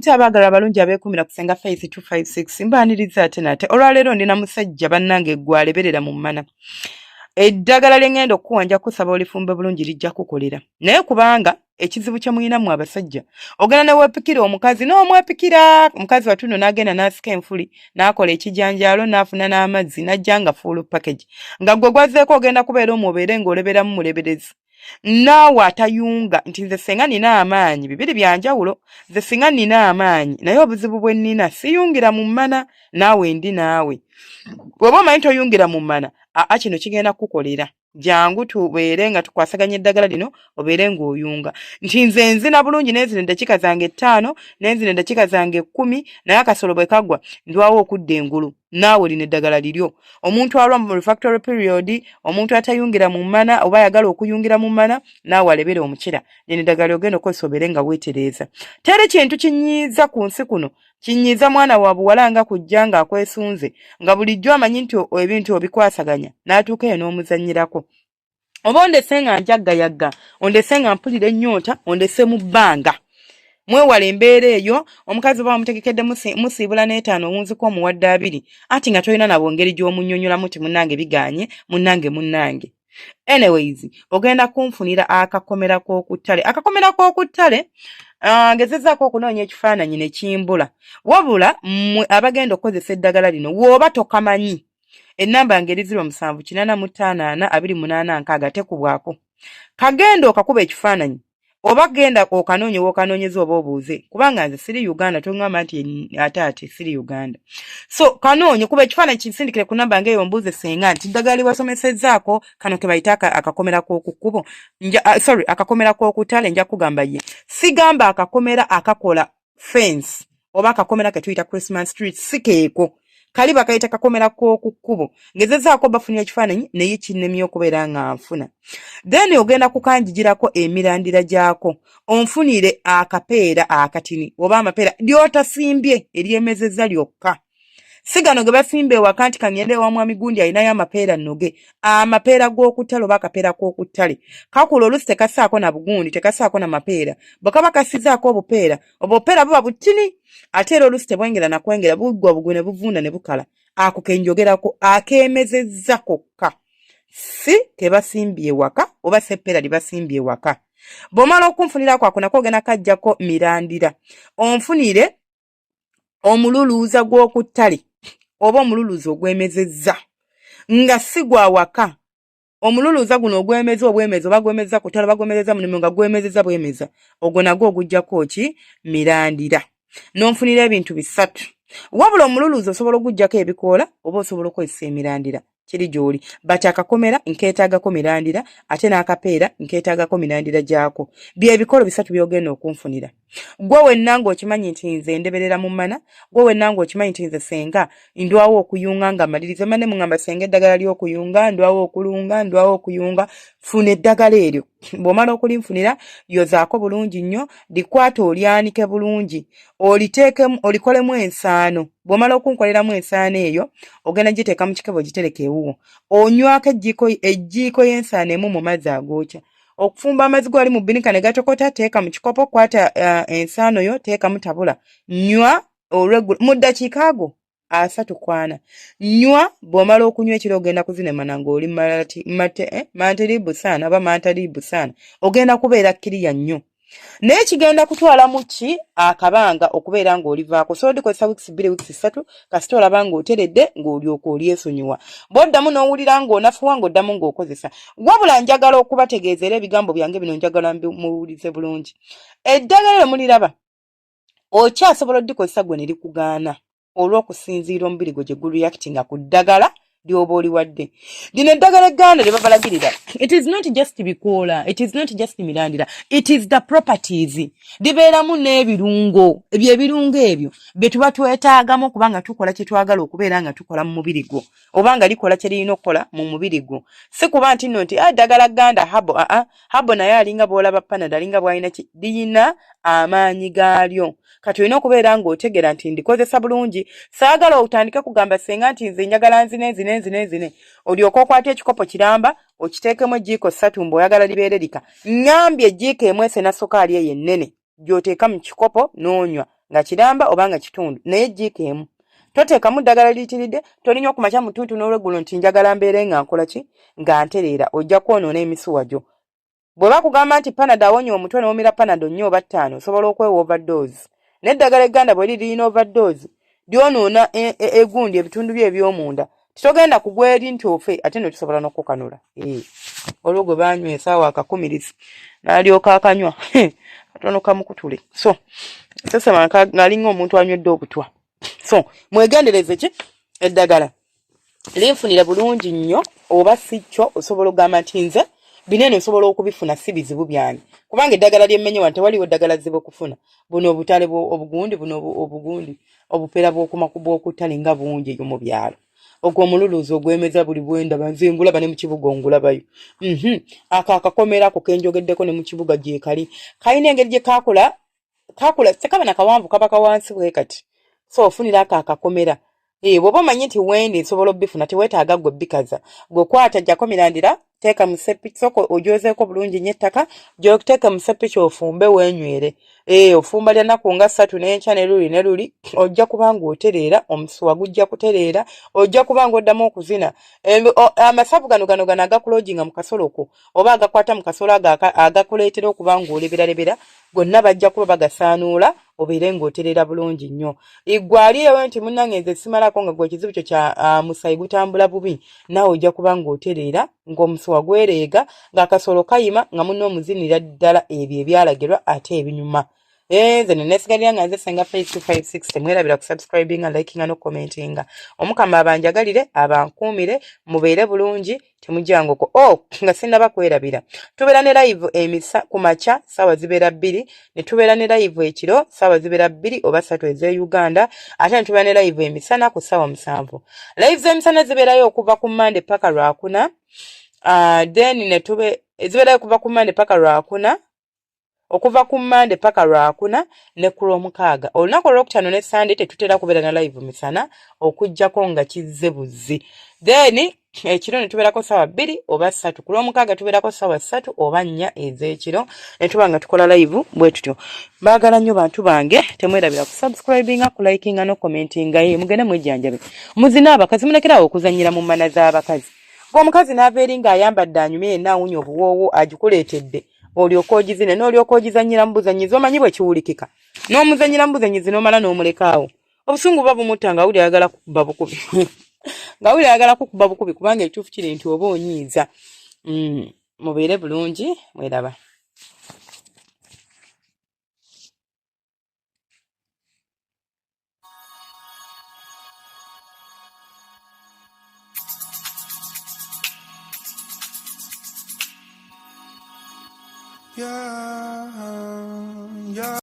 Mwaramutse abagala abalungi abeekumira ku Senga Face 256 mbaaniriza ate nate olwaleero ndina musajja bannange gwaleberera mu mmana eddagala lyengenda okuwanja kusaba olifumbe bulungi lijja kukolera naye kubanga ekizibu kye muyinamu abasajja ogenda ne weepikira omukazi n'omwepikira omukazi watuno n'agenda n'asika enfuli n'akola ekijanjaalo n'afuna n'amazzi n'ajja nga full package nga gwe gwazeeko ogenda kubeera omubeere ng'oleberamu muleberezi naawe atayunga nti nze singa nina amaanyi bibiri byanjawulo nze singa nina amaanyi naye obuzibu bwe nnina siyungira mu mmana naawe ndi naawe bw'oba omanyi toyungira mu mmana kino kigenda kukolera jangu tubeere nga tukwasaganya eddagala lino obeere ng'oyunga nti nze nzina bulungi n'enzina eddakiika zange 5 n'enzina eddakiika zange 10 naye akasolo bwe kagwa ndwawo okudda engulu naawe lino eddagala liryo omuntu alwa mu refractory period omuntu atayungira mu mmana oba ayagala okuyungira mu mmana naawe alebere omukira lino eddagala ogenda okozesa obeere nga weetereeza teri kintu kinyiiza ku nsi kuno kinyiiza mwana wa buwala nga kujja nga akwesunze nga bulijjo amanyi nti ebintu obikwasaganya n'atuuka eyo n'omuzannyirako oba ondese nga njaggayagga ondese nga mpulira ennyota ondese mu bbanga mwewala embeera eyo omukazi oba bamutegekedde musiibula n'etaano owunziko omuwadde 2 ati nga tolina nabo ngeri gy'omunnyonnyola ti munnange biganye munnange anyways ogenda kunfunira akakomera k'okuttale ngezezaako okunoonya ekifaananyi ne kimbula wabula mmwe abagenda okukozesa eddagala lino w'oba tokamanyi ennamba ngeri 07854288 tekubwako kagenda okakuba ekifaananyi oba genda okanoonyeza oba obuuze kubanga nze siri Uganda tongamba nti ate siri Uganda so kanoonye kuba ekifaananyi kisindikire ku namba ngeyo mbuuze senga nti ddagala liwasomesezzaako kano ke bayita akakomera k'okukkubo akakomera k'okutale nja kugamba ye sigamba akakomera akakola fence oba akakomera ke tuyita Christmas street sikeeko kali bakayita kakomera k'okukkubo ngezezaako bafunira ekifaananyi naye kinnemye okubeera nga nfuna then ogenda kukanjigirako emirandira gyako onfunire akapeera akatini oba amapeera ly'otasimbye eryemezezza lyokka sigano ge basimba ewaka nti kangende wa mwami gundi alinayo amapeera nnoge amapeera g'okuttale oba akapeera k'okuttale kakula oluusi tekasaako na bugundi tekasaako na mapeera bwe kaba kasizaako obupeera obupeera buba butini ate era oluusi tebwengera nakwengera buggwa bugwe ne buvunda ne bukala ako kenjogerako akeemezezza kokka si ke basimbye ewaka oba seppeera libasimbye ewaka bw'omala okunfunirako ako nako ogenda kajjako mirandira onfunire omululuuza gw'okuttale oba omululuuza ogwemezezza nga si gwa waka omululuuza guno ogwemeza obwemeza oba gwemeza ku ttale oba gwemezezza mulimu nga gwemezezza bwemeza ogwo nagwo ogujjako ki mirandira n'onfunira ebintu 3 wabula omululuuza osobola okuggyako ebikoola oba osobola okukozesa emirandira kiri gy'oli bati akakomera nkeetaagako mirandira ate n'akapeera nkeetaagako mirandira gyako byebikolo 3 byogenda okunfunira gwe wenna ng'okimanyi nti nze ndeberera mu mmana gwe wenna ng'okimanyi nti nze senga ndwawo okuyunga nga maliriza manne mungamba senga eddagala ly'okuyunga ndwawo okulunga ndwawo okuyunga funa eddagala eryo bw'omala okulinfunira yozaako bulungi nnyo likwate olyanike bulungi oliteekemu olikolemu ensaano bw'omala okunkoleramu ensaano eyo ogenda giteeka mu kikebo gitereka ewuwo onywako ejjiiko y'ensaano emu mu mazzi agookya okufumba amazzi gwali mu bbinika ne gatokota teeka mu kikopo kwata ensaano yo teeka mutabula nywa mu ddakiika ago 3 kwana nywa bw'omala okunywa ekiro ogenda kuzinemana ng'oli mantiribu saana oba mantaribu saana ogenda kubeera kiriya nnyo naye kigenda kutwala mu ki akabanga okubeera ng'olivaako so odikozesa wiiki 2 wiiki 3 kasita olaba ng'oteredde ng'olyoka olyesonyiwa bw'oddamu n'owulira ng'onafuwa ng'oddamu ng'okozesa wabula njagala okubategeeza era ebigambo byange bino njagala muwulize bulungi eddagala lye muliraba okyasobola oddikozesa gwe ne likugaana olw'okusinziira omubiri gwe gye gureactinga ku ddagala lyoba oliwadde lino eddagala egganda lye babalagirira it is not just bikoola it is not just mirandira it is the properties libeeramu n'ebirungo ebirungo ebyo bye tuba twetaagamu okubanga tukola kye twagala okubeera nga tukola mu mubiri gwo oba nga likola kye lirina okukola mu mubiri gwo si kuba nti nno nti eddagala gganda habo naye alinga bw'olaba panada alinga bw'alina ki liyina amaanyi gaalyo kati olina okubeera ng'otegera nti ndikozesa bulungi saagala otandike kugamba senga nti nze njagala nzine olyoka okwata ekikopo kiramba okiteekemu ejjiiko 3 mbw'oyagala libeere lika ngambye ejjiiko emu esena sokaali eyo ennene gy'oteeka mu kikopo n'onywa nga kiramba oba nga kitundu naye jjiikeemu toteekamu ddagala liyitiridde tolinya okumakya mutuntu n'olweggulo nti njagala mbeere nga nkola ki nga ntereera ojja kwonoona emisuwa gyo bwe bakugamba nti panado awonya omutwe n'omira panado 4 oba 5 osobola okwewa overdose n'eddagala egganda bwe lirina overdose lyonoona egundi ebitundu bye eby'omunda titogenda kugwa eri nti ofe ate no tusobola n'okukanula olwo gwe baanywa esaawa akakumirizi n'alyoka akanywa katono kamukutule so sesema ng'alinga omuntu anywedde obutwa so mwegendereze ki eddagala linfunire bulungi nnyo oba si kyo osobola okugamba nti nze binene osobola okubifuna si bizibu byange kubanga eddagala lyemmenye wano tewaliwo eddagala zibe okufuna buno obutale obugundi buno obugundi obupera bw'okutale nga bungi eyo mu byalo ogwo omululuuzi ogwemeza buli bwendaba nze ngulaba ne mu kibuga ongulabayo ako akakomerako kenjogeddeko ne mu kibuga gye kali kalina engeri gye kaakula tekaba na kawanvu kaba kawansi bwe kati so ofunira ako akakomera bw'oba omanyi nti wendi nsobola obbifuna teweetaaga ggwe bbikaza gwe kwata jjako mirandira teeka mu sepiki soko ogyozeeko bulungi nnyo ettaka gy'oteeka mu sepiki ofumbe weenywere ofumba lya nnaku nga 3 n'enkya ne luli ojja kubanga otereera omusuwa gujja kutereera ojja kubanga oddamu okuzina amasavu gano agakulojinga mu kasoloko oba agakwata mu kasolo agakuleetera okuba ng'oleberalebera gonna bajja kuba bagasaanuula obeere ng'otereera bulungi nnyo iggwalirewo nti munnange nze simalako nga gwe ekizibu kyo kya musayi gutambula bubi naawe ojja kuba ng'otereera ng'omusuwa gwereega ng'akasolo kayima nga munno omuzinira ddala ebyo ebyalagirwa ate ebinyuma nze nenesigalira nga nze senga face 256 temwerabira kusubscribinga likinga no commentinga omukama abanjagalire abankuumire mubeere bulungi temujjangoko nga sinnaba kwerabira tubeera ne live emisa ku makya ssaawa zibeera 2 ne tubeera ne live ekiro ssaawa zibeera 2 oba 3 ez'e Uganda ate ne tubeera ne live emisana ku ssaawa 7 live z'emisana zibeerayo okuva ku Monday paka Lwakuna then ne zibeerayo okuva ku Monday paka Lwakuna okuva ku Monday paka Lwakuna ne ku Lwomukaaga olunaku olwokutaano ne Sunday tetutera kubeera na live misana okujjako nga kizze buzzi then ekiro ne tubeerako ssaawa 2 oba 3 ku Lwomukaaga tubeerako ssaawa 3 oba 4 ez'ekiro ne tuba nga tukola live bwe tutyo baagala nnyo bantu bange temwerabira kusubscribinga kulikinga no commentinga mugende mwejjanjabe muzina abakazi mulekerawo okuzannyira mu mana z'abakazi ng'omukazi n'ava eri ng'ayambadde anyumye yenna awunya obuwoowo agikuleetedde olyoka ogizine n'olyoka ogizannyira mu buzanyizi omanyi bwe kiwulikika n'omuzannyira mu buzanyizi n'omala n'omulekaawo obusungu buba bumutta nga wuli ayagala kukuba bukubi nga wuli ayagala kukuba bukubi kubanga ekituufu kiri nti oba onyiiza mubeere bulungi mweraba